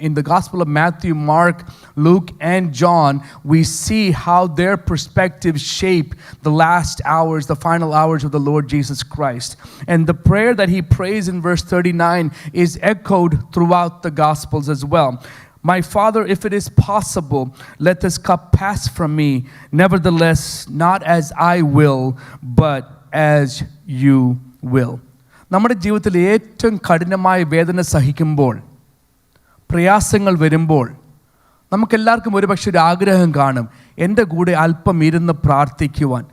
in the Gospel of Matthew, Mark, Luke, and John, we see how their perspectives shape the last hours, the final hours of the Lord Jesus Christ. And the prayer that he prays in verse 39 is echoed throughout the Gospels as well. My Father, if it is possible, let this cup pass from me. Nevertheless, not as I will, but as you will. നമ്മുടെ ജീവിതത്തിൽ ഏറ്റവും കഠിനമായ വേദന സഹിക്കുമ്പോൾ, പ്രയാസങ്ങൾ വരുമ്പോൾ, നമുക്കെല്ലാവർക്കും ഒരുപക്ഷെ ഒരു ആഗ്രഹം കാണും, എൻ്റെ കൂടെ അല്പം ഇരുന്ന് പ്രാർത്ഥിക്കുവാൻ,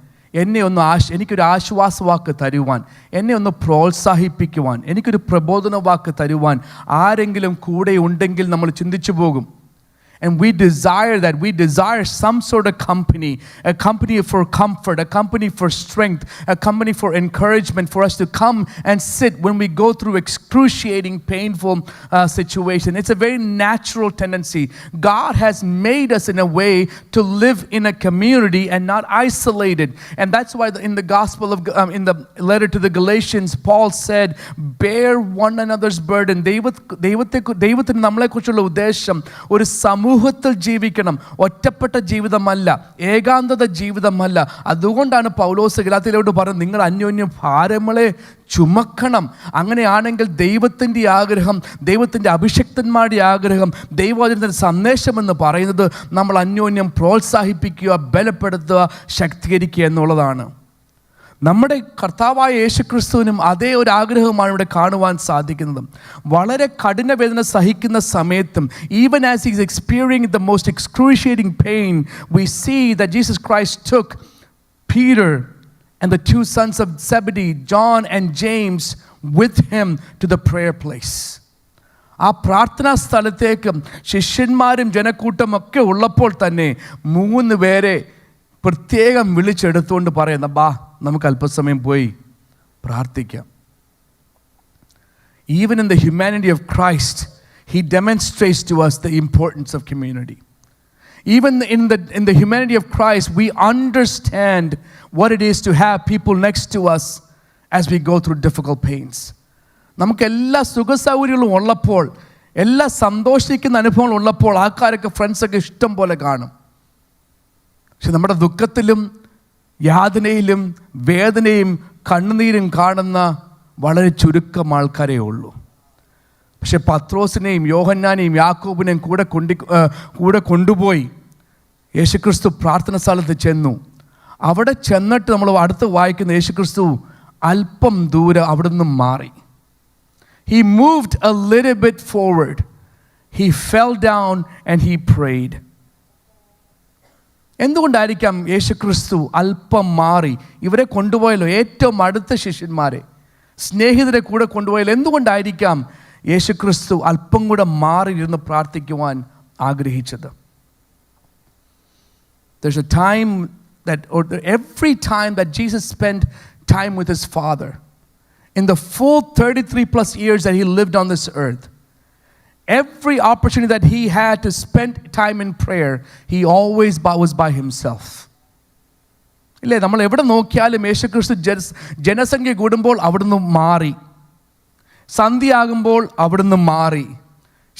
എനിക്കൊരു ആശ്വാസവാക്ക് തരുവാൻ, എന്നെ ഒന്ന് പ്രോത്സാഹിപ്പിക്കുവാൻ, എനിക്കൊരു പ്രബോധന വാക്ക് തരുവാൻ ആരെങ്കിലും കൂടെ ഉണ്ടെങ്കിൽ നമ്മൾ ചിന്തിച്ചു പോകും. And we desire that. We desire some sort of company, a company for comfort, a company for strength, a company for encouragement, for us to come and sit when we go through excruciating, painful situation. It's a very natural tendency. God has made us in a way to live in a community and not isolated. And that's why in the gospel of, in the letter to the Galatians, Paul said, bear one another's burden. ദൈവത്തിന് നമ്മളെക്കുറിച്ചുള്ള ഉദ്ദേശം ഒരു സമൂഹത്തിൽ ജീവിക്കണം, ഒറ്റപ്പെട്ട ജീവിതമല്ല, ഏകാന്തത ജീവിതമല്ല. അതുകൊണ്ടാണ് പൗലോസ് ഗലാത്യരോട് പറഞ്ഞത്, നിങ്ങൾ അന്യോന്യം ഭാരങ്ങളെ ചുമക്കണം. അങ്ങനെയാണെങ്കിൽ ദൈവത്തിൻ്റെ ആഗ്രഹം, ദൈവത്തിൻ്റെ അഭിഷിക്തന്മാരുടെ ആഗ്രഹം, ദൈവവചനത്തിൻ്റെ സന്ദേശം എന്ന് പറയുന്നത് നമ്മൾ അന്യോന്യം പ്രോത്സാഹിപ്പിക്കുക, ബലപ്പെടുത്തുക, ശക്തീകരിക്കുക എന്നുള്ളതാണ്. നമ്മുടെ കർത്താവായ യേശുക്രിസ്തുവിനും അതേ ഒരു ആഗ്രഹമാണ് ഇവിടെ കാണുവാൻ സാധിക്കുന്നത്. വളരെ കഠിനവേദന സഹിക്കുന്ന സമയത്തും, even as he is experiencing the most excruciating pain, we see that Jesus Christ took Peter and the two sons of Zebedee, John and James, with him to the prayer place. ആ പ്രാർത്ഥനാ സ്ഥലത്തേക്ക് ശിഷ്യന്മാരും ജനക്കൂട്ടം ഒക്കെ ഉള്ളപ്പോൾ തന്നെ 3 പേരെ പ്രത്യേകം വിളിച്ചെടുത്തുകൊണ്ട് പറയുന്ന, ബാ നമുക്ക് അല്പസമയം പോയി പ്രാർത്ഥിക്കാം. Even in the humanity of Christ, he demonstrates to us the importance of community. Even in the humanity of Christ, we understand what it is to have people next to us as we go through difficult pains. നമുക്ക് എല്ലാ സുഖസൗകര്യങ്ങളും ഉള്ളപ്പോൾ, എല്ലാ സന്തോഷിക്കുന്ന അനുഭവങ്ങൾ ഉള്ളപ്പോൾ ആൾക്കാരൊക്കെ, ഫ്രണ്ട്സൊക്കെ ഇഷ്ടം പോലെ കാണും. പക്ഷെ നമ്മുടെ ദുഃഖത്തിലും യാതനയിലും വേദനയും കണ്ണുനീരും കാണുന്ന വളരെ ചുരുക്കം ആൾക്കാരേ ഉള്ളൂ. പക്ഷെ പത്രോസിനെയും യോഹന്നാനെയും യാക്കോബിനെയും കൂടെ കൊണ്ടുപോയി യേശുക്രിസ്തു പ്രാർത്ഥന സ്ഥലത്ത് ചെന്നു. അവിടെ ചെന്നിട്ട് നമ്മൾ അടുത്ത് വായിക്കുന്ന യേശുക്രിസ്തു അല്പം ദൂരെ അവിടെ നിന്നും മാറി. He moved a little bit forward. He fell down and he prayed. എന്തുകൊണ്ടായിരിക്കാം യേശുക്രിസ്തു അല്പം മാറി? ഇവരെ കൊണ്ടുപോയല്ലോ, ഏറ്റവും അടുത്ത ശിഷ്യന്മാരെ, സ്നേഹിതരെ കൂടെ കൊണ്ടുപോയല്ലോ. എന്തുകൊണ്ടായിരിക്കാം യേശുക്രിസ്തു അല്പം കൂടെ മാറിയിരുന്ന് പ്രാർത്ഥിക്കുവാൻ ആഗ്രഹിച്ചത്? There's a time that, or every time that Jesus spent time with his Father, in the full 33 plus years that he lived on this earth, every opportunity that he had to spend time in prayer, he always was by himself. ഇല്ലേ, നമ്മൾ എവിടെ നോക്കിയാലും യേശുക്രിസ്തു ജനസംഖ്യ കൂടുമ്പോൾ അവിടുന്ന് മാറി, സന്ധ്യയാകുമ്പോൾ അവിടുന്ന് മാറി,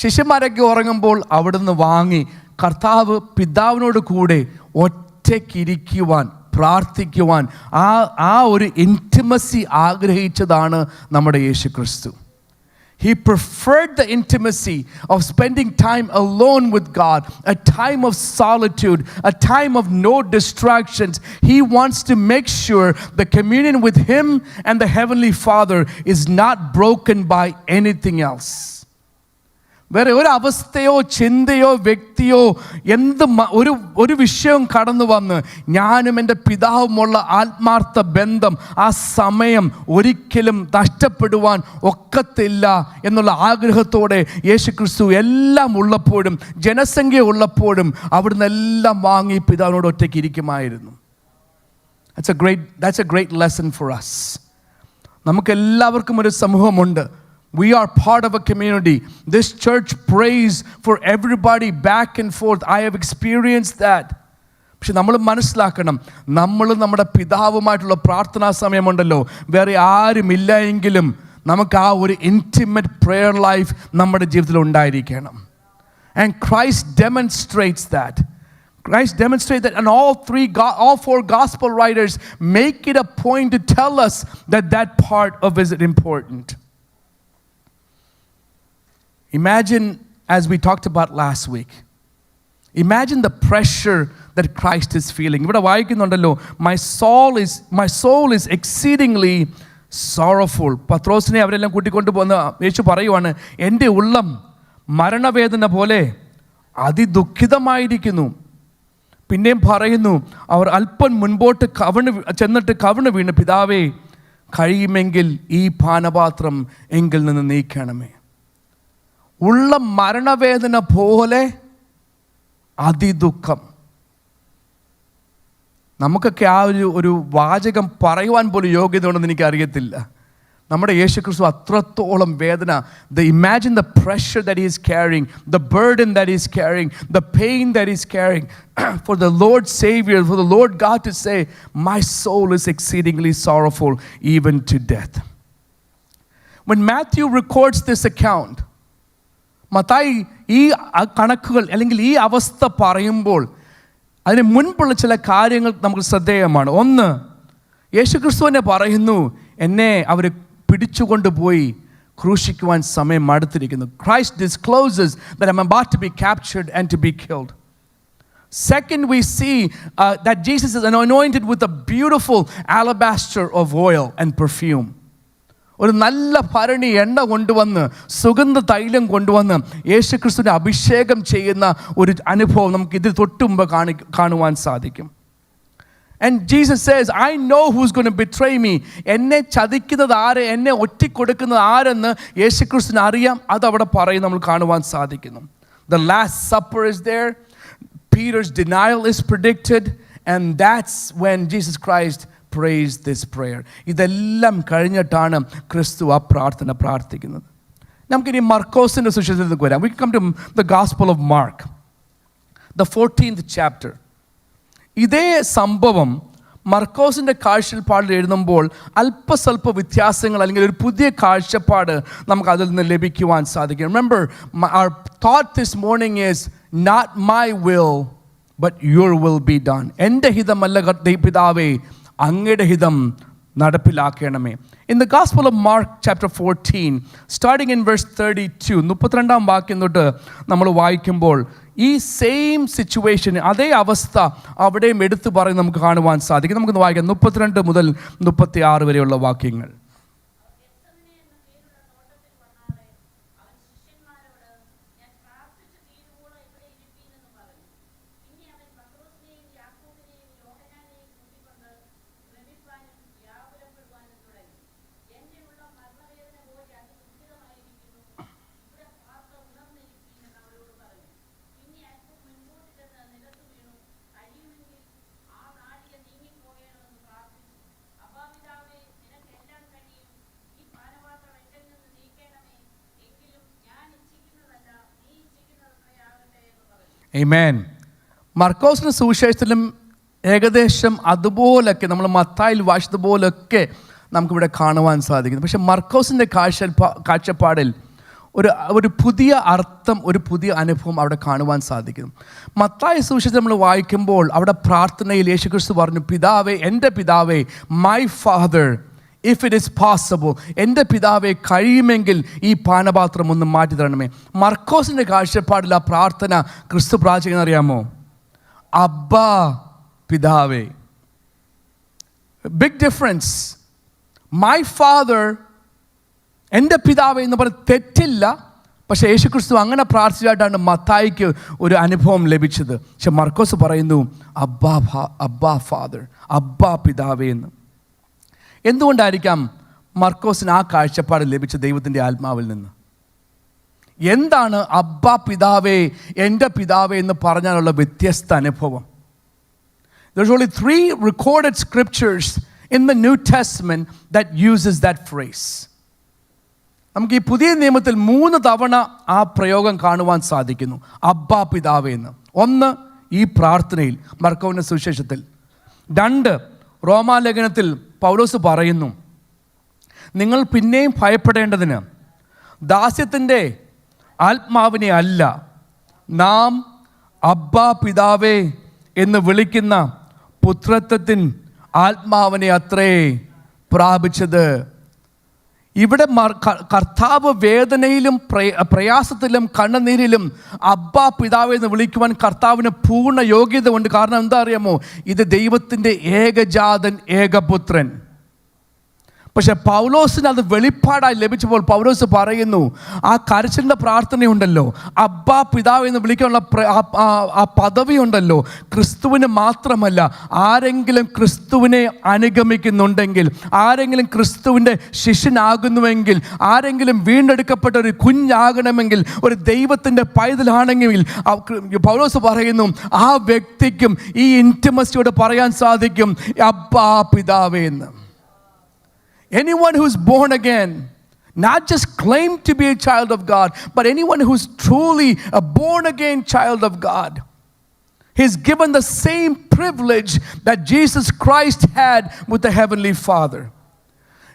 ശിഷ്യന്മാരൊക്കെ ഉറങ്ങുമ്പോൾ അവിടുന്ന് വാങ്ങി. കർത്താവ് പിതാവിനോട് കൂടെ ഒറ്റയ്ക്കിരിക്കുവാൻ, പ്രാർത്ഥിക്കുവാൻ, ആ ഒരു ഇൻറ്റിമസി ആഗ്രഹിച്ചതാണ് നമ്മുടെ യേശുക്രിസ്തു. He preferred the intimacy of spending time alone with God, a time of solitude, a time of no distractions. He wants to make sure the communion with him and the Heavenly Father is not broken by anything else. വേറെ ഒരു അവസ്ഥയോ ചിന്തയോ വ്യക്തിയോ ഒരു വിഷയവും കടന്നു വന്ന് ഞാനും എൻ്റെ പിതാവുമുള്ള ആത്മാർത്ഥ ബന്ധം, ആ സമയം ഒരിക്കലും നഷ്ടപ്പെടുവാൻ ഒക്കത്തില്ല എന്നുള്ള ആഗ്രഹത്തോടെ യേശുക്രിസ്തു എല്ലാം ഉള്ളപ്പോഴും, ജനസംഖ്യ ഉള്ളപ്പോഴും അവിടുന്ന് എല്ലാം വാങ്ങി പിതാവിനോട് ഒറ്റയ്ക്ക് ഇരിക്കുമായിരുന്നു. That's a great lesson for us. നമുക്കെല്ലാവർക്കും ഒരു സമൂഹമുണ്ട്. We are part of a community. This church prays for everybody back and forth. I have experienced that. പക്ഷെ നമ്മൾ മനസ്സിലാക്കണം, നമ്മൾ നമ്മുടെ പിതാവുമായിട്ടുള്ള പ്രാർത്ഥനാ സമയമുണ്ടല്ലോ, വേറെ ആരുമില്ല എങ്കിലും നമുക്ക് ആ ഒരു ഇൻറ്റിമേറ്റ് പ്രെയർ ലൈഫ് നമ്മുടെ ജീവിതത്തിൽ ഉണ്ടായിരിക്കണം. And Christ demonstrates that. Christ demonstrates that, and all four gospel writers make it a point to tell us that that part of it is important. Imagine, as we talked about last week, imagine the pressure that Christ is feeling. ഇവിടെ വായിക്കുന്നുണ്ടല്ലോ, my soul is exceedingly sorrowful. പത്രോസിനെ അവരെല്ലാം കൂട്ടിക്കൊണ്ട് പോകുന്ന യേശു പറയുവാണ്, എൻ്റെ ഉള്ളം മരണവേദന പോലെ അതിദുഃഖിതമായിരിക്കുന്നു. പിന്നെയും പറയുന്നു, അവർ അല്പം മുൻപോട്ട് ചെന്നിട്ട് കവിണ് വീണ്, പിതാവേ കഴിയുമെങ്കിൽ ഈ പാനപാത്രം എങ്കിൽ നിന്ന് നീക്കണമേ. ഉള്ള മരണവേദന പോലെ അതിദുഃഖം. നമുക്കൊക്കെ ആ ഒരു വാചകം പറയുവാൻ പോലും യോഗ്യത ഉണ്ടെന്ന് എനിക്ക് അറിയത്തില്ല. നമ്മുടെ യേശുക്രിസ്തു അത്രത്തോളം വേദന. Imagine the pressure that he is carrying, the burden that he is carrying, the pain that he is carrying for the Lord Savior, for the Lord God to say, my soul is exceedingly sorrowful even to death. When Matthew records this account, Mathai ഈ കണക്കുകൾ അല്ലെങ്കിൽ ഈ അവസ്ഥ പറയുമ്പോൾ അതിന് മുൻപുള്ള ചില കാര്യങ്ങൾ നമുക്ക് ശ്രദ്ധേയമാണ്. ഒന്ന്, യേശുക്രിസ്തുവിനെ പറയുന്നു, എന്നെ അവർ പിടിച്ചുകൊണ്ടുപോയി ക്രൂശിക്കുവാൻ സമയം അടുത്തിരിക്കുന്നു. Christ discloses that I'm about to be captured and to be killed. Second, we see that Jesus is anointed with a beautiful alabaster of oil and perfume. ഒരു നല്ല ഭരണി എണ്ണ കൊണ്ടുവന്ന്, സുഗന്ധ തൈലം കൊണ്ടുവന്ന് യേശുക്രിസ്തുവിനെ അഭിഷേകം ചെയ്യുന്ന ഒരു അനുഭവം നമുക്ക് ഇതിൽ തൊട്ടുമുമ്പ് കാണുവാൻ സാധിക്കും. And Jesus says, I know who's going to betray me. എന്നെ ചതിക്കുന്നത് ആര്, എന്നെ ഒറ്റിക്കൊടുക്കുന്നത് ആരെന്ന് യേശുക്രിസ്തുവിന് അറിയാം. അതവിടെ പറയും നമ്മൾ കാണുവാൻ സാധിക്കുന്നു. The Last Supper is there. Peter's denial is predicted. And that's when Jesus Christ prays this prayer. ഇതെല്ലാം കഴിഞ്ഞിട്ടാണ് ക്രിസ്തു ആ പ്രാർത്ഥന പ്രാർത്ഥിക്കുന്നത്. നമുക്കിനി മർക്കോസിൻ്റെ സുവിശേഷത്തിലേക്ക് വരാം. We come to the Gospel of Mark, the 14th chapter. ഇതേ സംഭവം മർക്കോസിൻ്റെ കാഴ്ചപ്പാടിൽ എഴുതുമ്പോൾ അല്പസ്വല്പ വ്യത്യാസങ്ങൾ അല്ലെങ്കിൽ ഒരു പുതിയ കാഴ്ചപ്പാട് നമുക്ക് അതിൽ നിന്ന് ലഭിക്കുവാൻ സാധിക്കും. Remember, our thought this morning is not my will but your will be done. എൻ്റെ ഹിതമല്ല പിതാവേ, അങ്ങയുടെ ഹിതം നടപ്പിലാക്കണമേ. In the Gospel of Mark chapter 14, starting in verse 32, 32-ാം വാക്യം തൊട്ട് നമ്മൾ വായിക്കുമ്പോൾ ഈ സെയിം സിറ്റുവേഷൻ, അതേ അവസ്ഥ അവിടെയും എടുത്തു പറയും നമുക്ക് കാണുവാൻ സാധിക്കും. നമുക്കൊന്ന് വായിക്കാം 32 മുതൽ 36 വരെയുള്ള വാക്യങ്ങൾ. Amen. മർക്കോസിൻ്റെ സുവിശേഷത്തിലും ഏകദേശം അതുപോലൊക്കെ നമ്മൾ മത്തായിൽ വായിച്ചതുപോലൊക്കെ നമുക്കിവിടെ കാണുവാൻ സാധിക്കുന്നു. പക്ഷെ മർക്കോസിൻ്റെ കാഴ്ചപ്പാടിൽ ഒരു പുതിയ അർത്ഥം, ഒരു പുതിയ അനുഭവം അവിടെ കാണുവാൻ സാധിക്കുന്നു. മത്തായി സുവിശേഷം നമ്മൾ വായിക്കുമ്പോൾ അവിടെ പ്രാർത്ഥനയിൽ യേശുക്രിസ്തു പറഞ്ഞു, പിതാവേ, എൻ്റെ പിതാവേ, my father, if it is possible, എൻ്റെ പിതാവെ കഴിയുമെങ്കിൽ ഈ പാനപാത്രം ഒന്ന് മാറ്റി തരണമേ. മർക്കോസിൻ്റെ കാഴ്ചപ്പാടിൽ ആ പ്രാർത്ഥന ക്രിസ്തു പ്രാർത്ഥിക്കുന്നത് അറിയാമോ? അബ്ബാ പിതാവേ. Big difference. മൈ ഫാദർ, എൻ്റെ പിതാവേ എന്ന് പറഞ്ഞ് തെറ്റില്ല. പക്ഷേ യേശുക്രിസ്തു അങ്ങനെ പ്രാർത്ഥിച്ചായിട്ടാണ് മത്തായിക്ക് ഒരു അനുഭവം ലഭിച്ചത്. പക്ഷെ മർക്കോസ് പറയുന്നു അബ്ബാ ഫാദർ, അബ്ബാ പിതാവേ എന്ന്. എന്തുകൊണ്ടായിരിക്കാം മർക്കോസിന് ആ കാഴ്ചപ്പാട് ലഭിച്ച ദൈവത്തിൻ്റെ ആത്മാവിൽ നിന്ന്? എന്താണ് അബ്ബാ പിതാവേ, എൻ്റെ പിതാവേ എന്ന് പറഞ്ഞാലുള്ള വ്യത്യസ്ത അനുഭവം? There's only 3 recorded scriptures in the New Testament that uses that phrase. നമുക്ക് ഈ പുതിയ നിയമത്തിൽ 3 തവണ ആ പ്രയോഗം കാണുവാൻ സാധിക്കുന്നു, അബ്ബാ പിതാവേ എന്ന്. ഒന്ന് ഈ പ്രാർത്ഥനയിൽ മർക്കോവിൻ്റെ സുവിശേഷത്തിൽ. 2 റോമാലേഖനത്തിൽ പൗലോസ് പറയുന്നു, നിങ്ങൾ പിന്നെയും ഭയപ്പെടേണ്ടതിന് ദാസ്യത്തിൻ്റെ ആത്മാവിനെ അല്ല നാം അബ്ബാ പിതാവേ എന്ന് വിളിക്കുന്ന പുത്രത്വത്തിൻ ആത്മാവിനെ അത്രേ പ്രാപിച്ചത്. ഇവിടെ കർത്താവ് വേദനയിലും പ്രയാസത്തിലും കണ്ണുനീരിലും അബ്ബാ പിതാവേ എന്ന് വിളിക്കുവാൻ കർത്താവിന് പൂർണ്ണ യോഗ്യത ഉണ്ട്. കാരണം എന്താ അറിയാമോ? ഇത് ദൈവത്തിൻ്റെ ഏകജാതൻ, ഏകപുത്രൻ. പക്ഷെ പൗലോസിന് അത് വെളിപ്പാടായി ലഭിച്ചപ്പോൾ പൗലോസ് പറയുന്നു, ആ കരച്ചിലിൻ്റെ പ്രാർത്ഥനയുണ്ടല്ലോ, അബ്ബാ പിതാവ് എന്ന് വിളിക്കാനുള്ള ആ പദവി ഉണ്ടല്ലോ, ക്രിസ്തുവിന് മാത്രമല്ല, ആരെങ്കിലും ക്രിസ്തുവിനെ അനുഗമിക്കുന്നുണ്ടെങ്കിൽ, ആരെങ്കിലും ക്രിസ്തുവിൻ്റെ ശിഷ്യനാകുന്നുവെങ്കിൽ, ആരെങ്കിലും വീണ്ടെടുക്കപ്പെട്ട ഒരു കുഞ്ഞാകണമെങ്കിൽ, ഒരു ദൈവത്തിൻ്റെ പൈതലാണെങ്കിൽ, പൗലോസ് പറയുന്നു ആ വ്യക്തിക്കും ഈ ഇൻറ്റിമസിയോട് പറയാൻ സാധിക്കും അബ്ബാ പിതാവേ എന്ന്. Anyone who's born again, not just claim to be a child of God, but anyone who's truly a born again child of God, he's given the same privilege that Jesus Christ had with the Heavenly Father.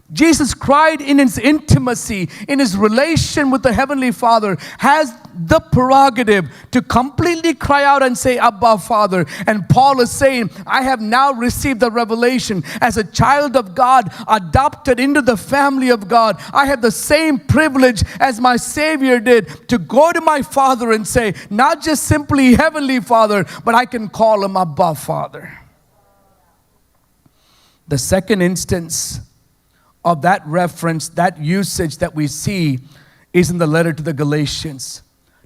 Jesus Christ, in his intimacy, in his relation with the Heavenly Father, has the prerogative to completely cry out and say, Abba, Father. And Paul is saying, I have now received the revelation as a child of God, adopted into the family of God. I have the same privilege as my Savior did to go to my Father and say, not just simply Heavenly Father, but I can call him Abba, Father. The second instance of that reference, that usage that we see is in the letter to the Galatians.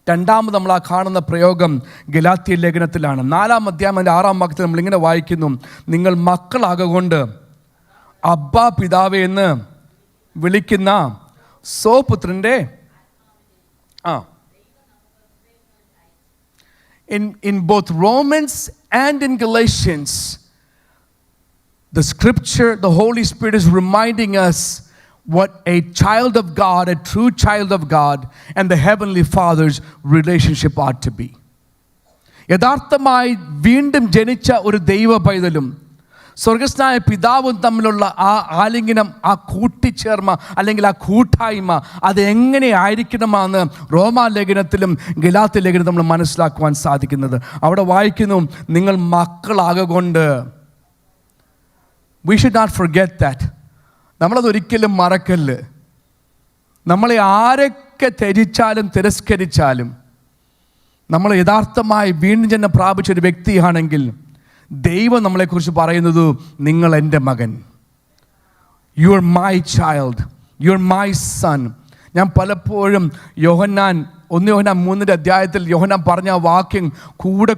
രണ്ടാമത് നമ്മൾ ആ കാണുന്ന പ്രയോഗം ഗലാത്യ ലേഖനത്തിലാണ്. 4-ാം അധ്യായം 6-ാം വാക്യത്തിൽ നമ്മൾ ഇങ്ങനെ വായിക്കുന്നു, നിങ്ങൾ മക്കളാകൊണ്ട് അബ്ബാ പിതാവേ എന്ന് വിളിക്കുന്ന സ്വപുത്രൻ്റെ in both Romans and in Galatians, the scripture, the Holy Spirit is reminding us what a child of God, a true child of God, and the Heavenly Father's relationship ought to be. യഥാർത്ഥമായി വീണ്ടും ജനിച്ച ഒരു ദൈവ പൈതലും സ്വർഗസ്നായ പിതാവും തമ്മിലുള്ള ആ ആലിംഗനം, ആ കൂട്ടിച്ചേർമ അല്ലെങ്കിൽ ആ കൂട്ടായ്മ, അത് എങ്ങനെ ആയിരിക്കണമെന്ന് റോമാലേഖനത്തിലും ഗലാത്യ ലേഖനത്തിലും നമ്മൾ മനസ്സിലാക്കുവാൻ സാധിക്കുന്നത്. അവിടെ വായിക്കുന്നു, നിങ്ങൾ മക്കളാകൊണ്ട്. We should not forget that. നമ്മളതൊരിക്കലും മറക്കല്ല്. നമ്മളെ ആരൊക്കെ ത്യജിച്ചാലും തിരസ്കരിച്ചാലും, നമ്മൾ യഥാർത്ഥമായി വീണ്ടും ജന്മം പ്രാപിച്ച ഒരു വ്യക്തിയാണെങ്കിൽ ദൈവം നമ്മളെക്കുറിച്ച് പറയുന്നത്, നിങ്ങൾ എൻ്റെ മകൻ, you are my child, you are my son. ഞാൻ പലപ്പോഴും യോഹന്നാൻ 1 യോഹന്നാൻ 3-ന്റെ അധ്യായത്തിൽ യോഹന്നാൻ പറഞ്ഞ വാക്യം കൂടെ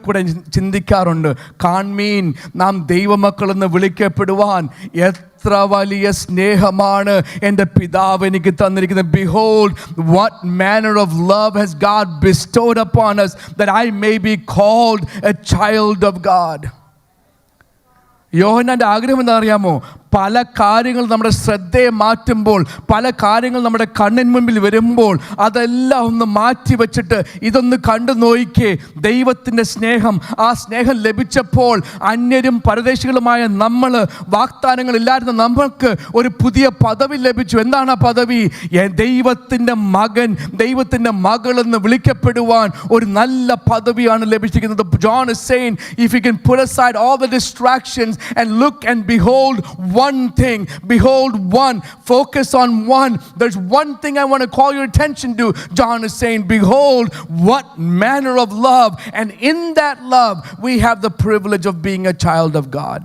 ചിന്തിക്കാറുണ്ട്. കാൺമീൻ, നാം ദൈവമക്കളെന്ന് വിളിക്കപ്പെടുവാൻ എത്ര വലിയ സ്നേഹമാണ് എൻ്റെ പിതാവ് എനിക്ക് തന്നിരിക്കുന്നത്. Behold, what manner of love has God bestowed upon us that I may be called a child of God. യോഹന്നാൻ്റെ ആഗ്രഹം എന്താ അറിയാമോ? പല കാര്യങ്ങൾ നമ്മുടെ ശ്രദ്ധയെ മാറ്റുമ്പോൾ, പല കാര്യങ്ങൾ നമ്മുടെ കണ്ണിന് മുമ്പിൽ വരുമ്പോൾ, അതെല്ലാം ഒന്ന് മാറ്റി വെച്ചിട്ട് ഇതൊന്ന് കണ്ടു നോയിക്കേ. ദൈവത്തിൻ്റെ സ്നേഹം, ആ സ്നേഹം ലഭിച്ചപ്പോൾ അന്യരും പരദേശികളുമായ നമ്മൾ, വാഗ്ദാനങ്ങളില്ലായിരുന്ന നമ്മൾക്ക് ഒരു പുതിയ പദവി ലഭിച്ചു. എന്താണ് ആ പദവി? ദൈവത്തിൻ്റെ മകൻ, ദൈവത്തിൻ്റെ മകളെന്ന് വിളിക്കപ്പെടുവാൻ ഒരു നല്ല പദവിയാണ് ലഭിച്ചിരിക്കുന്നത്. John is saying, if you can put aside all the distractions and look and behold one thing, behold one, focus on one. There's one thing I want to call your attention to. John is saying, behold what manner of love, and in that love we have the privilege of being a child of God.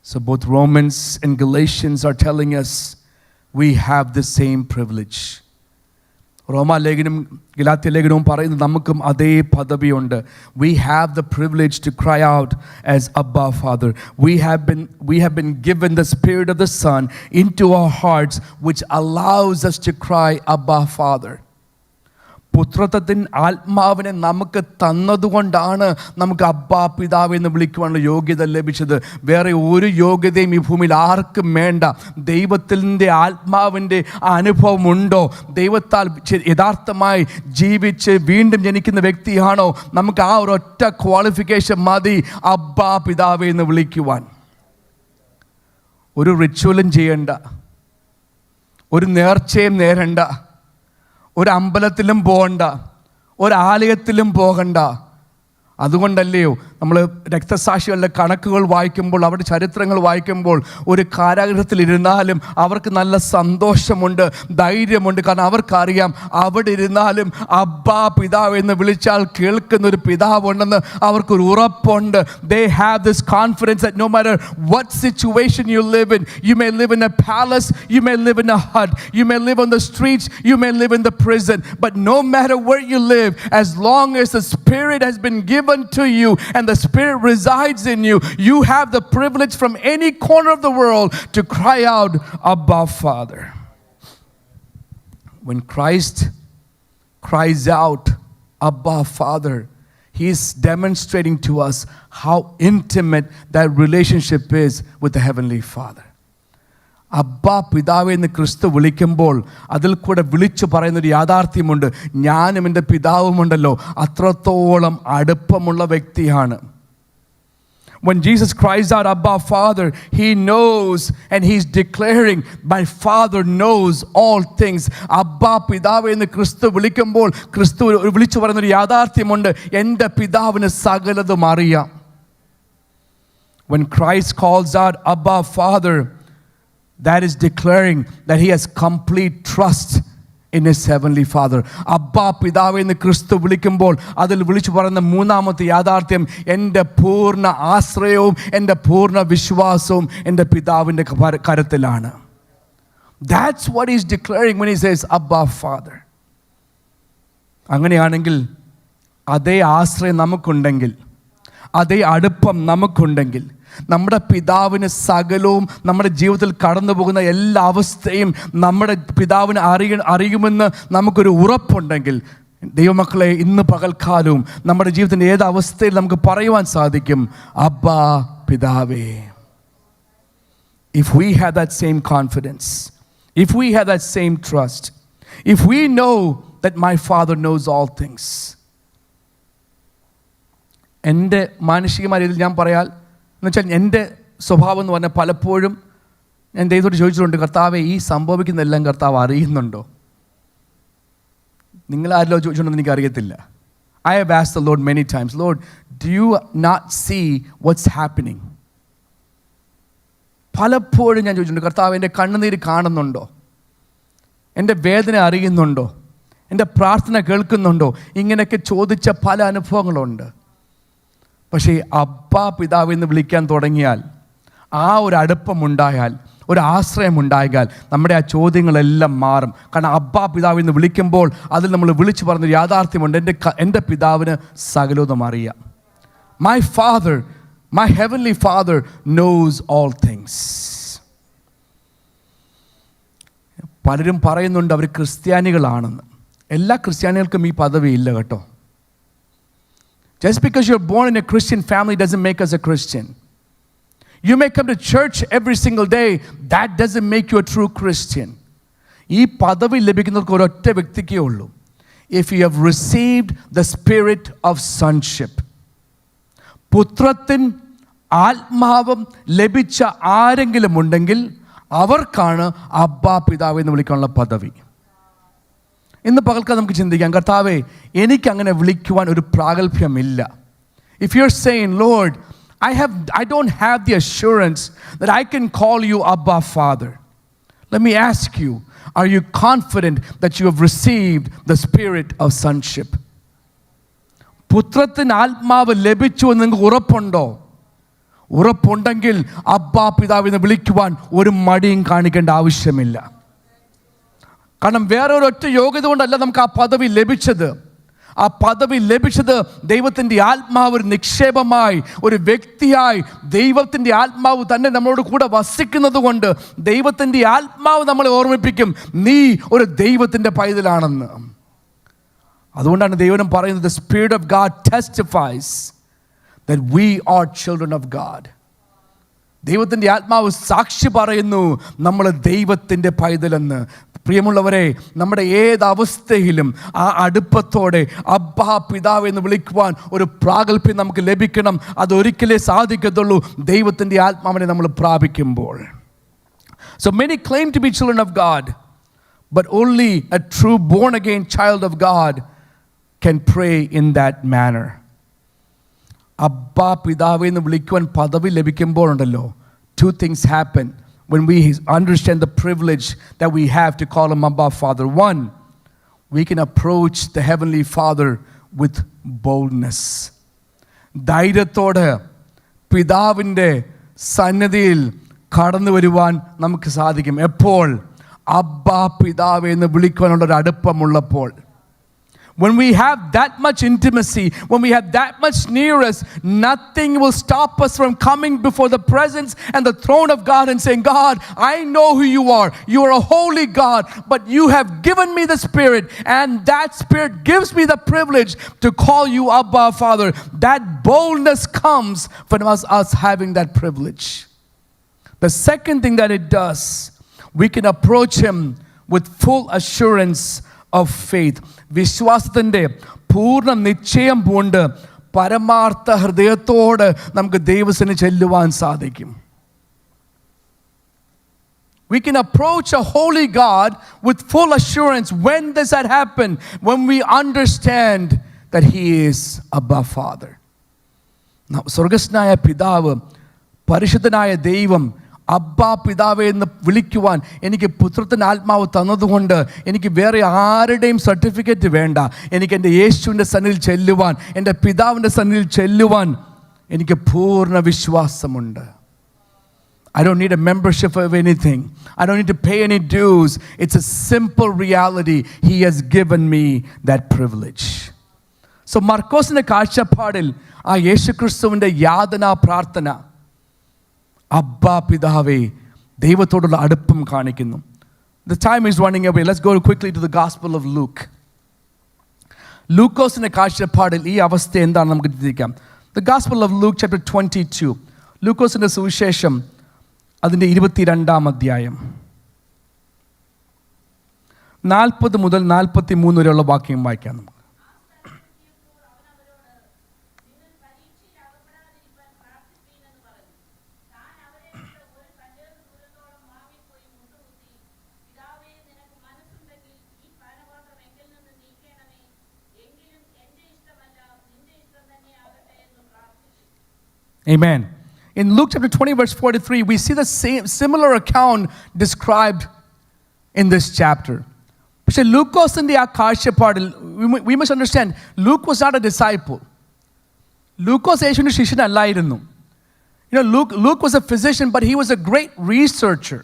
So both Romans and Galatians are telling us we have the same privilege. റോമാലേഖനം ഗലാത്യ ലേഖനവും പറയുന്നത് നമുക്കും അതേ പദവിയുണ്ട്. We have the privilege to cry out as Abba, Father. We have been given the Spirit of the Son into our hearts, which allows us to cry Abba, Father. പുത്രത്വത്തിൻ ആത്മാവിനെ നമുക്ക് തന്നതുകൊണ്ടാണ് നമുക്ക് അബ്ബാ പിതാവ് എന്ന് വിളിക്കുവാനുള്ള യോഗ്യത ലഭിച്ചത്. വേറെ ഒരു യോഗ്യതയും ഈ ഭൂമിയിൽ ആർക്കും വേണ്ട. ദൈവത്തിൻ്റെ ആത്മാവിൻ്റെ അനുഭവം ഉണ്ടോ, ദൈവത്താൽ യഥാർത്ഥമായി ജീവിച്ച് വീണ്ടും ജനിക്കുന്ന വ്യക്തിയാണോ, നമുക്ക് ആ ഒരൊറ്റ ക്വാളിഫിക്കേഷൻ മതി അബ്ബാ പിതാവ് എന്ന് വിളിക്കുവാൻ. ഒരു റിച്വലും ചെയ്യണ്ട, ഒരു നേർച്ചയും നേരണ്ട, ഒരു അമ്പലത്തിലും പോകണ്ട, ഒരാലയത്തിലും പോകണ്ട. അതുകൊണ്ടല്ലയോ നമ്മൾ രക്തസാക്ഷികളുടെ കണക്കുകൾ വായിക്കുമ്പോൾ, അവരുടെ ചരിത്രങ്ങൾ വായിക്കുമ്പോൾ, ഒരു കാരാഗൃഹത്തിലിരുന്നാലും അവർക്ക് നല്ല സന്തോഷമുണ്ട്, ധൈര്യമുണ്ട്. കാരണം അവർക്കറിയാം അവിടെ ഇരുന്നാലും അബ്ബാ പിതാവ് എന്ന് വിളിച്ചാൽ കേൾക്കുന്നൊരു പിതാവുണ്ടെന്ന് അവർക്കൊരു ഉറപ്പുണ്ട്. They have this confidence that no matter what situation you live in, you may live in a palace, you may live in a hut, you may live on the streets, you may live in the prison, but no matter where you live, as long as the Spirit has been given to you and the Spirit resides in you, you have the privilege from any corner of the world to cry out, Abba, Father. When Christ cries out, Abba, Father, He is demonstrating to us how intimate that relationship is with the Heavenly Father. അബ്ബാ പിതാവേ എന്ന് ക്രിസ്തു വിളിക്കുമ്പോൾ അതിൽ കൂടെ വിളിച്ചു പറയുന്നൊരു യാഥാർത്ഥ്യമുണ്ട്. ഞാനും എൻ്റെ പിതാവുമുണ്ടല്ലോ, അത്രത്തോളം അടുപ്പമുള്ള വ്യക്തിയാണ്. When Jesus cries out, Abba, Father, He knows and He's declaring, my Father knows all things. അബ്ബാ പിതാവേ എന്ന് ക്രിസ്തു വിളിക്കുമ്പോൾ ക്രിസ്തു വിളിച്ചു പറയുന്നൊരു യാഥാർത്ഥ്യമുണ്ട്, എൻ്റെ പിതാവിന് സകലതും അറിയാം. When Christ calls out, Abba, Father, that is declaring that he has complete trust in his heavenly Father. അബ്ബാ പിതാവേ എന്ന് ക്രിസ്തു വിളിക്കുമ്പോൾ അതിൽ വിളിച്ചു പറയുന്ന മൂന്നാമത്തെ യാഥാർത്ഥ്യം, എൻ്റെ പൂർണ്ണ ആശ്രയവും എൻ്റെ പൂർണ്ണ വിശ്വാസവും എൻ്റെ പിതാവിൻ്റെ കരത്തിലാണ്. That's what he's declaring when he says Abba, Father. അങ്ങനെയാണെങ്കിൽ അതേ ആശ്രയം നമുക്കുണ്ടെങ്കിൽ, അതേ അടുപ്പം നമുക്കുണ്ടെങ്കിൽ, നമ്മുടെ പിതാവിന് സകലവും നമ്മുടെ ജീവിതത്തിൽ കടന്നു പോകുന്ന എല്ലാ അവസ്ഥയും നമ്മുടെ പിതാവിന് അറിയുമെന്ന് നമുക്കൊരു ഉറപ്പുണ്ടെങ്കിൽ, ദൈവമക്കളെ, ഇന്ന് പകൽക്കാലവും നമ്മുടെ ജീവിതത്തിൻ്റെ ഏത് അവസ്ഥയിൽ നമുക്ക് പറയുവാൻ സാധിക്കും, അബ്ബാ പിതാവേ. If we have that same confidence, if we have that same trust, if we know that my Father knows all things. എൻ്റെ മാനുഷികമായ രീതിയിൽ ഞാൻ പറയാൽ എന്നുവെച്ചാൽ എൻ്റെ സ്വഭാവം എന്ന് പറഞ്ഞാൽ പലപ്പോഴും ഞാൻ ദൈവത്തോട് ചോദിച്ചിട്ടുണ്ട്, കർത്താവെ ഈ സംഭവിക്കുന്നതെല്ലാം കർത്താവ് അറിയുന്നുണ്ടോ? നിങ്ങളാരല്ലോ ചോദിച്ചിട്ടുണ്ടെന്ന് എനിക്കറിയത്തില്ല. I have asked the Lord many times, Lord, do you not see what's happening? പലപ്പോഴും ഞാൻ ചോദിച്ചിട്ടുണ്ട്, കർത്താവ് എൻ്റെ കണ്ണുനീര് കാണുന്നുണ്ടോ? എൻ്റെ വേദന അറിയുന്നുണ്ടോ? എൻ്റെ പ്രാർത്ഥന കേൾക്കുന്നുണ്ടോ? ഇങ്ങനെയൊക്കെ ചോദിച്ച പല അനുഭവങ്ങളുണ്ട്. പക്ഷേ അബ്ബാ പിതാവ് എന്ന് വിളിക്കാൻ തുടങ്ങിയാൽ, ആ ഒരു അടുപ്പമുണ്ടായാൽ, ഒരു ആശ്രയമുണ്ടായാൽ നമ്മുടെ ആ ചോദ്യങ്ങളെല്ലാം മാറും. കാരണം അബ്ബാ പിതാവ് എന്ന് വിളിക്കുമ്പോൾ അതിൽ നമ്മൾ വിളിച്ചു പറഞ്ഞൊരു യാഥാർത്ഥ്യമുണ്ട്, എൻ്റെ പിതാവിന് സകലതും അറിയാം. My Father, my heavenly Father knows all things. പലരും പറയുന്നുണ്ട് അവർ ക്രിസ്ത്യാനികളാണെന്ന്. എല്ലാ ക്രിസ്ത്യാനികൾക്കും ഈ പദവി ഇല്ല കേട്ടോ. Just because you're born in a Christian family doesn't make us a Christian. You may come to church every single day, that doesn't make you a true Christian. ഈ പദവി ലഭിക്കുന്നവർക്ക് ഒരൊറ്റ വ്യക്തിക്കേ ഉള്ളൂ. If you have received the spirit of sonship, പുത്രത്തിൻ ആത്മാവും ലഭിച്ച ആരെങ്കിലും ഉണ്ടെങ്കിൽ അവർക്കാണ് അബ്ബാ പിതാവ് എന്ന് വിളിക്കാനുള്ള പദവി. ഇന്ന് പകൽക്കാലം നമുക്ക് ചിന്തിക്കാം, കർത്താവേ എനിക്കങ്ങനെ വിളിക്കുവാൻ ഒരു പ്രാഗൽഭ്യമില്ല. If you're saying, Lord, I don't have the assurance that I can call you Abba, Father. Let me ask you, are you confident that you have received the spirit of sonship? പുത്രത്തിന് ആത്മാവ് ലഭിച്ചു എന്ന് നിങ്ങൾക്ക് ഉറപ്പുണ്ടോ? ഉറപ്പുണ്ടെങ്കിൽ അബ്ബാ പിതാവിനെ വിളിക്കുവാൻ ഒരു മടിയും കാണിക്കേണ്ട ആവശ്യമില്ല. കാരണം വേറെ ഒരൊറ്റ യോഗ്യത കൊണ്ടല്ല നമുക്ക് ആ പദവി ലഭിച്ചത്. ആ പദവി ലഭിച്ചത് ദൈവത്തിൻ്റെ ആത്മാവ് ഒരു നിക്ഷേപമായി, ഒരു വ്യക്തിയായി, ദൈവത്തിൻ്റെ ആത്മാവ് തന്നെ നമ്മളോട് കൂടെ വസിക്കുന്നത് കൊണ്ട് ദൈവത്തിൻ്റെ ആത്മാവ് നമ്മളെ ഓർമ്മിപ്പിക്കും, നീ ഒരു ദൈവത്തിൻ്റെ പൈതലാണെന്ന്. അതുകൊണ്ടാണ് ദൈവം പറയുന്നത്, the Spirit of God testifies that we are children of God. ദൈവത്തിൻ്റെ ആത്മാവ് സാക്ഷി പറയുന്നു നമ്മൾ ദൈവത്തിൻ്റെ പൈതലെന്ന്. പ്രിയമുള്ളവരെ, നമ്മുടെ ഏതവസ്ഥയിലും ആ അടുപ്പത്തോടെ അബ്ബാ പിതാവ് എന്ന് വിളിക്കുവാൻ ഒരു പ്രാഗൽഭ്യം നമുക്ക് ലഭിക്കണം. അതൊരിക്കലേ സാധിക്കത്തുള്ളൂ ദൈവത്തിൻ്റെ ആത്മാവിനെ നമ്മൾ പ്രാപിക്കുമ്പോൾ. So many claim to be children of God, but only a true born again child of God can pray in that manner. Abba Pidave എന്ന് വിളിക്കുവാൻ പദവി ലഭിക്കുമ്പോഴുണ്ടല്ലോ, two things happen when we understand the privilege that we have to call him Abba Father. One, we can approach the Heavenly Father with boldness. ധൈര്യത്തോടെ പിതാവിൻ്റെ സന്നിധിയിൽ കടന്നു വരുവാൻ നമുക്ക് സാധിക്കും. എപ്പോൾ? അബ്ബാ പിതാവേ എന്ന് വിളിക്കുവാനുള്ളൊരു അടുപ്പമുള്ളപ്പോൾ. When we have that much intimacy, when we have that much near us, nothing will stop us from coming before the presence and the throne of God and saying, God, I know who you are. You are a holy God, but you have given me the Spirit, and that Spirit gives me the privilege to call you Abba, Father. That boldness comes from us having that privilege. The second thing that it does, we can approach him with full assurance of faith. വിശ്വാസത്തിൻ്റെ പൂർണ്ണ നിശ്ചയം കൊണ്ട് പരമാർത്ഥ ഹൃദയത്തോട് നമുക്ക് ദൈവത്തിന് ചെല്ലുവാൻ സാധിക്കും. We can approach a holy God with full assurance. When does that happen? When we understand that he is Abba Father. സ്വർഗസ്നായ പിതാവ്, പരിശുദ്ധനായ ദൈവം അബ്ബാ പിതാവേ എന്ന് വിളിക്കുവാൻ എനിക്ക് പുത്രത്തിന് ആത്മാവ് തന്നതുകൊണ്ട് എനിക്ക് വേറെ ആരുടെയും സർട്ടിഫിക്കറ്റ് വേണ്ട. എനിക്ക് എൻ്റെ യേശുവിൻ്റെ സന്നിധിയിൽ ചെല്ലുവാൻ, എൻ്റെ പിതാവിൻ്റെ സന്നിധിയിൽ ചെല്ലുവാൻ എനിക്ക് പൂർണ്ണ വിശ്വാസമുണ്ട്. I don't need a membership of anything. I don't need to pay any dues. It's a simple reality. He has given me that privilege. So മർക്കോസിൻ്റെ കാഴ്ചപ്പാടിൽ ആ യേശുക്രിസ്തുവിൻ്റെ യാതനാ പ്രാർത്ഥന അബ്ബാ പിതാവേ ദൈവത്തോടുള്ള അടുപ്പം കാണിക്കുന്നു. The time is running away. Let's go quickly to the Gospel of Luke. ലൂക്കോസിൻ്റെ കാഴ്ചപ്പാടിൽ ഈ അവസ്ഥ എന്താണെന്ന് നമുക്ക് ചിന്തിക്കാം. The Gospel of Luke chapter 22. ലൂക്കോസിൻ്റെ സുവിശേഷം അതിൻ്റെ 22-ാം അധ്യായം 40 മുതൽ 43 വരെയുള്ള വാക്യം വായിക്കാം നമുക്ക്. Amen. In Luke chapter 20 verse 43, we see the same similar account described in this chapter. പക്ഷേ ലൂക്കോസിൻ്റെ ആ കാഴ്ചപ്പാടിൽ we must understand, Luke was not a disciple. ലൂക്കോസ് യേശുവിൻ്റെ ശിഷ്യനല്ലായിരുന്നു. Luke was a physician, but he was a great researcher.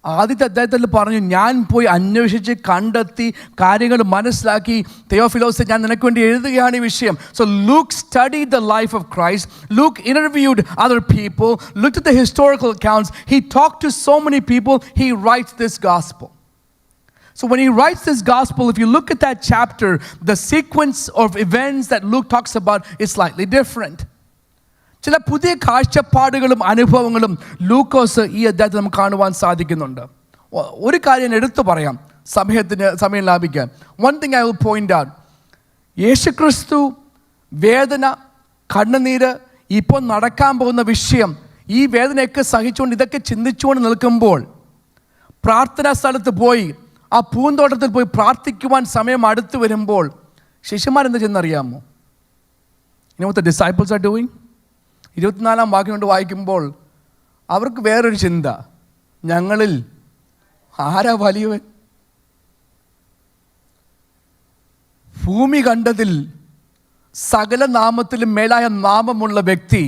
ആദ്യത്തെ അദ്ദേഹത്തിൽ പറഞ്ഞു, ഞാൻ പോയി അന്വേഷിച്ച് കണ്ടെത്തി കാര്യങ്ങൾ മനസ്സിലാക്കി, തെയോഫിലോസ് ഞാൻ നിനക്ക് വേണ്ടി എഴുതുകയാണ് ഈ വിഷയം. So Luke studied the life of Christ. Luke interviewed other people, looked at the historical accounts. He talked to so many people. He writes this gospel. So when he writes this gospel, if you look at that chapter, the sequence of events that Luke talks about is slightly different. ചില പുതിയ കാഴ്ചപ്പാടുകളും അനുഭവങ്ങളും ലൂക്കോസ് ഈ അധ്യായത്തിൽ നമുക്ക് കാണുവാൻ സാധിക്കുന്നുണ്ട്. ഒരു കാര്യം എടുത്തു പറയാം, സമയം ലാഭിക്കാൻ. One thing I will point out, യേശുക്രിസ്തു വേദന, കണ്ണുനീര്, ഇപ്പോൾ നടക്കാൻ പോകുന്ന വിഷയം, ഈ വേദനയൊക്കെ സഹിച്ചുകൊണ്ട് ഇതൊക്കെ ചിന്തിച്ചുകൊണ്ട് നിൽക്കുമ്പോൾ പ്രാർത്ഥനാ സ്ഥലത്ത് പോയി, ആ പൂന്തോട്ടത്തിൽ പോയി പ്രാർത്ഥിക്കുവാൻ സമയം അടുത്ത് വരുമ്പോൾ ശിഷ്യന്മാരെന്താ ചെന്നറിയാമോ? You know what the disciples are doing? 24-ാം വാക്യം കൊണ്ട് വായിക്കുമ്പോൾ അവർക്ക് വേറൊരു ചിന്ത, ഞങ്ങളിൽ ആരാ വലിയവൻ? ഭൂമി കണ്ടതിൽ സകല നാമത്തിലും മേലായ നാമമുള്ള വ്യക്തി,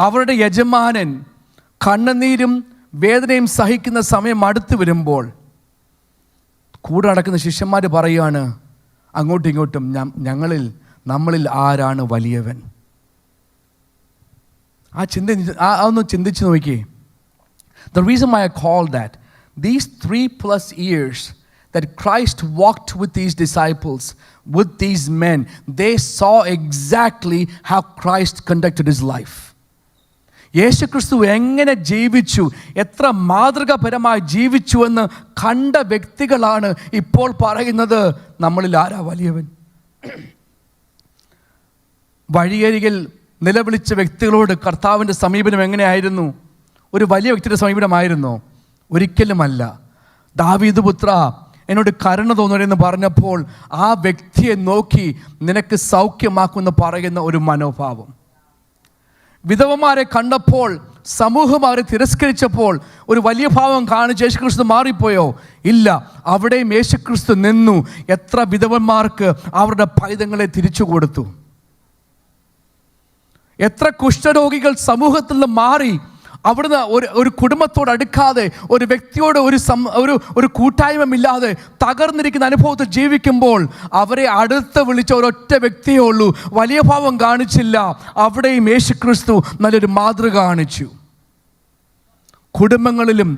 അവരുടെ യജമാനൻ കണ്ണുനീരും വേദനയും സഹിക്കുന്ന സമയം അടുത്ത് വരുമ്പോൾ കൂടെ നടക്കുന്ന ശിഷ്യന്മാർ പറയുകയാണ് അങ്ങോട്ടും ഇങ്ങോട്ടും, നമ്മളിൽ ആരാണ് വലിയവൻ? അതൊന്ന് ചിന്തിച്ച് നോക്കിയേ. The reason why I call that, these 3+ years that Christ walked with these disciples, with these men, they saw exactly how Christ conducted his life. യേശുക്രിസ്തു എങ്ങനെ ജീവിച്ചു, എത്ര മാതൃകാപരമായി ജീവിച്ചു എന്ന് കണ്ട വ്യക്തികളാണ് ഇപ്പോൾ പറയുന്നത് നമ്മളിൽ ആരാ വലിയവൻ. വഴിയരികിൽ നിലവിളിച്ച വ്യക്തികളോട് കർത്താവിൻ്റെ സമീപനം എങ്ങനെയായിരുന്നു? ഒരു വലിയ വ്യക്തിയുടെ സമീപനമായിരുന്നോ? ഒരിക്കലുമല്ല. ദാവീദ് പുത്ര, എന്നോട് കരുണ തോന്നണമെന്ന് പറഞ്ഞപ്പോൾ ആ വ്യക്തിയെ നോക്കി നിനക്ക് സൗഖ്യമാക്കുമെന്ന് പറയുന്ന ഒരു മനോഭാവം. വിധവമാരെ കണ്ടപ്പോൾ സമൂഹം അവരെ തിരസ്കരിച്ചപ്പോൾ ഒരു വലിയ ഭാവം കാണിച്ച് യേശുക്രിസ്തു മാറിപ്പോയോ? ഇല്ല, അവിടെയും യേശുക്രിസ്തു നിന്നു. എത്ര വിധവന്മാർക്ക് അവരുടെ പൈതങ്ങളെ തിരിച്ചു കൊടുത്തു. എത്ര കുഷ്ഠരോഗികൾ സമൂഹത്തിൽ നിന്ന് മാറി അവിടുന്ന് ഒരു കുടുംബത്തോട് അടുക്കാതെ, ഒരു വ്യക്തിയോട് ഒരു കൂട്ടായ്മയില്ലാതെ തകർന്നിരിക്കുന്ന അനുഭവത്തിൽ ജീവിക്കുമ്പോൾ അവരെ അടുത്ത് വിളിച്ച ഒരൊറ്റ വ്യക്തിയേ ഉള്ളൂ. വലിയ ഭാവം കാണിച്ചില്ല. അവിടെയും യേശുക്രിസ്തു നല്ലൊരു മാതൃക കാണിച്ചു. കുടുംബങ്ങളിലും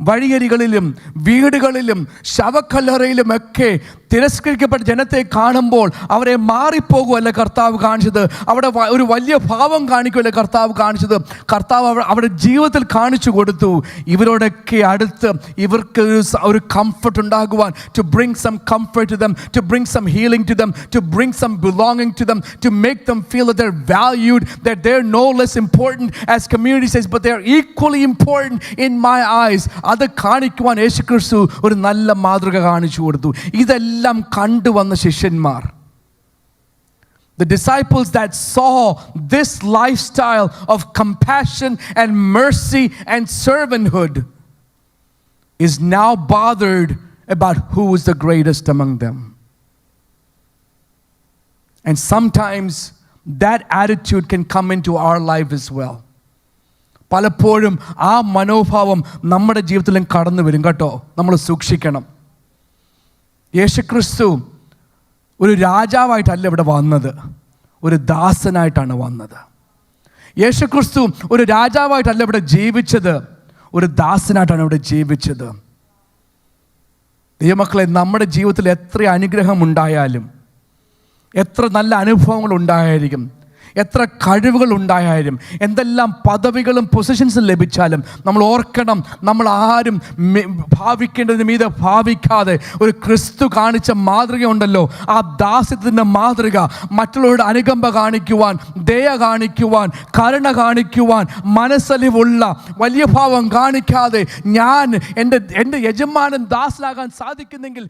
വഴിയരികളിലും വീടുകളിലും ശവക്കല്ലറയിലുമൊക്കെ തിരസ്കരിക്കപ്പെട്ട ജനത്തെ കാണുമ്പോൾ അവരെ മാറിപ്പോകുമല്ല കർത്താവ് കാണിച്ചത്. അവിടെ ഒരു വലിയ ഭാവം കാണിക്കുമല്ല കർത്താവ് കാണിച്ചത്. കർത്താവ് അവിടെ ജീവിതത്തിൽ കാണിച്ചു കൊടുത്തു. ഇവരോടൊക്കെ അടുത്ത് ഇവർക്ക് ഒരു കംഫർട്ട് ഉണ്ടാകുവാൻ, to bring some comfort to them, to bring some healing to them, to bring some belonging to them, to make them feel that they're valued, that they're no less important as community says, but they're equally important in my eyes. അത് കാണിക്കുവാൻ യേശുക്രിസ്തു ഒരു നല്ല മാതൃക കാണിച്ചു കൊടുത്തു. ഇതെല്ലാം കണ്ടുവന്ന ശിഷ്യന്മാർ, the disciples that saw this lifestyle of compassion and mercy and servanthood, is now bothered about who is the greatest among them. And sometimes that attitude can come into our life as well. പലപ്പോഴും ആ മനോഭാവം നമ്മുടെ ജീവിതത്തിലും കടന്നു വരും കേട്ടോ. നമ്മൾ സൂക്ഷിക്കണം. യേശുക്രിസ്തു ഒരു രാജാവായിട്ടല്ല ഇവിടെ വന്നത്, ഒരു ദാസനായിട്ടാണ് വന്നത്. യേശുക്രിസ്തു ഒരു രാജാവായിട്ടല്ല ഇവിടെ ജീവിച്ചത്, ഒരു ദാസനായിട്ടാണ് ഇവിടെ ജീവിച്ചത്. ദൈവമക്കളെ, നമ്മുടെ ജീവിതത്തിൽ എത്ര അനുഗ്രഹം ഉണ്ടായാലും, എത്ര നല്ല അനുഭവങ്ങൾ ഉണ്ടായിരിക്കും, എത്ര കഴിവുകൾ ഉണ്ടായാലും, എന്തെല്ലാം പദവികളും പൊസിഷൻസും ലഭിച്ചാലും നമ്മൾ ഓർക്കണം, നമ്മൾ ആരും ഭാവിക്കേണ്ടതിന് മീതെ ഭാവിക്കാതെ ഒരു ക്രിസ്തു കാണിച്ച മാതൃക ഉണ്ടല്ലോ, ആ ദാസ്യത്തിൻ്റെ മാതൃക, മറ്റുള്ളവരുടെ അനുകമ്പ കാണിക്കുവാൻ, ദയ കാണിക്കുവാൻ, കരുണ കാണിക്കുവാൻ, മനസ്സലിവുള്ള വലിയ ഭാവം കാണിക്കാതെ ഞാൻ എൻ്റെ യജമാനൻ ദാസനാകാൻ സാധിക്കുന്നെങ്കിൽ